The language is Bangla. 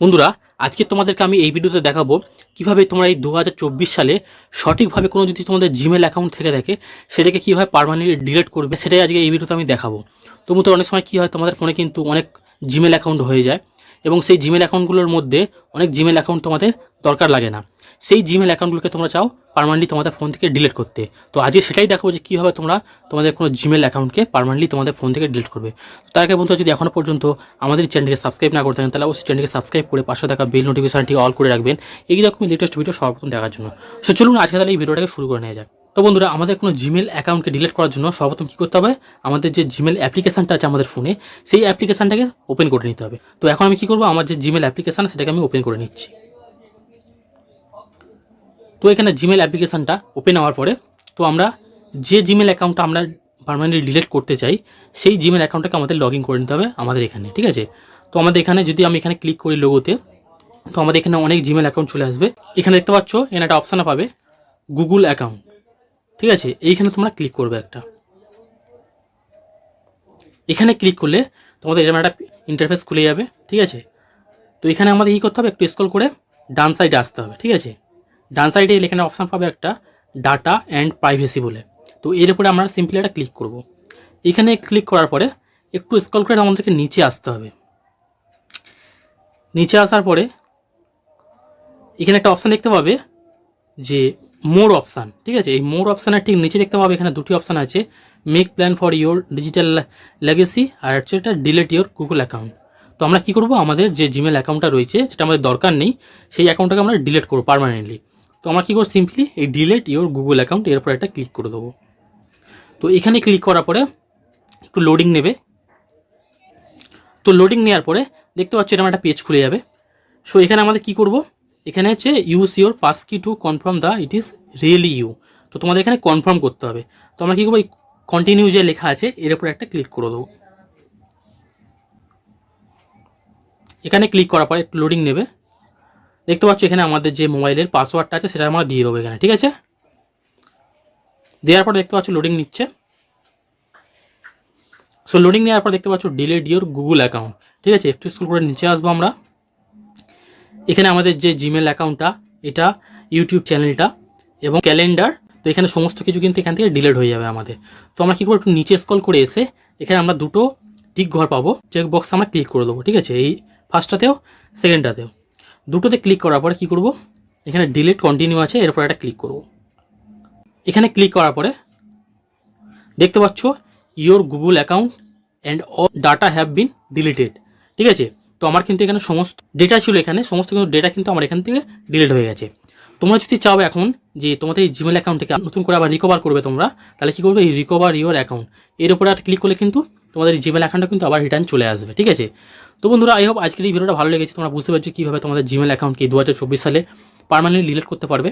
বন্ধুরা, আজকে তোমাদেরকে আমি এই ভিডিওতে দেখাবো কিভাবে তোমরা এই 2024 সালে সঠিকভাবে কোনো যদি তোমাদের জিমেল অ্যাকাউন্ট থেকে থাকে সেটাকে কীভাবে পার্মানেন্টলি ডিলিট করবে, সেটাই আজকে এই ভিডিওতে আমি দেখাবো। তো অনেক সময় কী হয়, তোমাদের ফোনে কিন্তু অনেক জিমেল অ্যাকাউন্ট হয়ে যায় এবং সেই জিমেল অ্যাকাউন্টগুলোর মধ্যে অনেক জিমেল অ্যাকাউন্ট তোমাদের দরকার লাগে না। সেই জিমেল অ্যাকাউন্টগুলোকে তোমরা চাও পার্মানেন্টলি তোমাদের ফোন থেকে ডিলিট করতে। তো আজকে সেটাই দেখাবো যে কীভাবে তোমরা তোমাদের কোনো জিমেল অ্যাকাউন্টকে পার্মানেন্টলি তোমাদের ফোন থেকে ডিলিট করবে। তার আগে বন্ধুরা, যদি এখনও পর্যন্ত আমাদের চ্যানেলকে সাবস্ক্রাইব না করতে থাকেন তাহলে অবশ্যই চ্যানেলকে সাবস্ক্রাইব করে পাশে থাকা বেল নোটিফিকেশনটি অল করে রাখবেন এই রকমই লেটেস্ট ভিডিও সর্বপ্রথম দেখার জন্য। সো চলুন আজকে তাহলে এই ভিডিওটাকে শুরু করে নেওয়া যাক। তো বন্ধুরা, আমাদের কোনো জিমেল অ্যাকাউন্টকে ডিলিট করার জন্য সর্বপ্রথম কী করতে হবে, আমাদের যে জিমেল অ্যাপ্লিকেশনটা আছে আমাদের ফোনে সেই অ্যাপ্লিকেশনটাকে ওপেন করে নিতে হবে। তো এখন আমি কী করবো, আমার যে জিমেল অ্যাপ্লিকেশন সেটাকে আমি ওপেন করে নিচ্ছি। তো এখানে জিমেল অ্যাপ্লিকেশানটা ওপেন হওয়ার পরে তো আমরা যে জিমেল অ্যাকাউন্টটা আমরা পার্মানেন্টলি ডিলিট করতে চাই সেই জিমেল অ্যাকাউন্টটাকে আমাদের লগ ইন করে নিতে হবে আমাদের এখানে, ঠিক আছে। তো আমাদের এখানে যদি আমি এখানে ক্লিক করি লোগোতে, তো আমাদের এখানে অনেক জিমেল অ্যাকাউন্ট চলে আসবে। এখানে দেখতে পাচ্ছ এখানে একটা অপশান পাবে গুগল অ্যাকাউন্ট, ঠিক আছে। এইখানে তোমরা ক্লিক করবে একটা। এখানে ক্লিক করলে তোমাদের এরকম একটা ইন্টারফেস খুলে যাবে, ঠিক আছে। তো এখানে আমাদের কী করতে হবে, একটু স্ক্রল করে ডান সাইডে আসতে হবে, ঠিক আছে। ডান সাইডে এখানে অপশান পাবে একটা ডাটা অ্যান্ড প্রাইভেসি বলে। তো এর উপরে আমরা সিম্পলি একটা ক্লিক করব। এখানে ক্লিক করার পরে একটু স্ক্রল করে আমাদেরকে নিচে আসতে হবে। নিচে আসার পরে এখানে একটা অপশান দেখতে পাবে যে মোর অপশান, ঠিক আছে। এই মোর অপশানের ঠিক নিচে দেখতে পাবে এখানে দুটি অপশান আছে, make plan for your digital legacy আর হচ্ছে এটা ডিলিট ইওর গুগল অ্যাকাউন্ট। তো আমরা কী করবো, আমাদের যে জিমেল অ্যাকাউন্টটা রয়েছে যেটা আমাদের দরকার নেই সেই অ্যাকাউন্টটাকে আমরা ডিলিট করবো পার্মানেন্টলি। তো আমরা কী করবো, সিম্পলি এই ডিলিট ইওর গুগল অ্যাকাউন্ট এর উপর একটা ক্লিক করে দেবো। তো এখানে ক্লিক করার পরে একটু লোডিং নেবে। তো লোডিং নেওয়ার পরে দেখতে পাচ্ছ এরকম একটা পেজ খুলে যাবে। সো এখানে আমাদের কী করবো, এখানে হচ্ছে use your pass key to confirm the it is really you. তো তোমাদের এখানে কনফার্ম করতে হবে। তো আমরা কী করবো, এই কন্টিনিউ যে লেখা আছে এর উপর একটা ক্লিক করে দেবো। এখানে ক্লিক করার পরে একটু লোডিং নেবে। দেখতে পাচ্ছ এখানে আমাদের যে মোবাইলের পাসওয়ার্ডটা আছে সেটা আমরা দিয়ে দেবো এখানে, ঠিক আছে। দেওয়ার পর দেখতে পাচ্ছ লোডিং নিচ্ছে। সো লোডিং নেওয়ার পর দেখতে পাচ্ছ ডিলিট ইওর গুগল অ্যাকাউন্ট, ঠিক আছে। একটু স্ক্রল করে নিচে আসবো আমরা। এখানে আমাদের যে জিমেল অ্যাকাউন্টটা, এটা ইউটিউব চ্যানেলটা এবং ক্যালেন্ডার, তো এখানে সমস্ত কিছু কিন্তু এখান থেকে ডিলিট হয়ে যাবে আমাদের। তো আমরা কী করবো, একটু নিচে স্ক্রল করে এসে এখানে আমরা দুটো টিক ঘর পাবো, চেক বক্স আমরা ক্লিক করে দেবো, ঠিক আছে। এই ফার্স্টটাতেও সেকেন্ডটাতেও দুটোতে ক্লিক করার পরে কী করবো, এখানে ডিলিট কন্টিনিউ আছে এরপর একটা ক্লিক করব। এখানে ক্লিক করার পরে দেখতে পাচ্ছ your Google account and all data have been deleted, ঠিক আছে। তো আমার কিন্তু এখানে সমস্ত ডেটা ছিল, এখানে সমস্ত কিন্তু ডেটা কিন্তু আমার এখান থেকে ডিলিট হয়ে গেছে। তোমরা যদি চাও এখন যে তোমাদের এই জিমেল অ্যাকাউন্ট থেকে নতুন করে আবার রিকভার করবে তোমরা, তাহলে কী করবে, এই রিকভার ইওর অ্যাকাউন্ট এর উপরে একটা ক্লিক করলে কিন্তু তোমাদের এই জিমেল অ্যাকাউন্টটা কিন্তু আবার রিটার্ন চলে আসবে, ঠিক আছে। তো বন্ধুরা, আই হোপ আজকের এই ভিডিওটা ভালো লেগেছে, তোমরা বুঝতে পারছো কীভাবে তোমাদের জিমেল অ্যাকাউন্টকে 2024 সালে পার্মানেন্টলি ডিলিট করতে পারবে।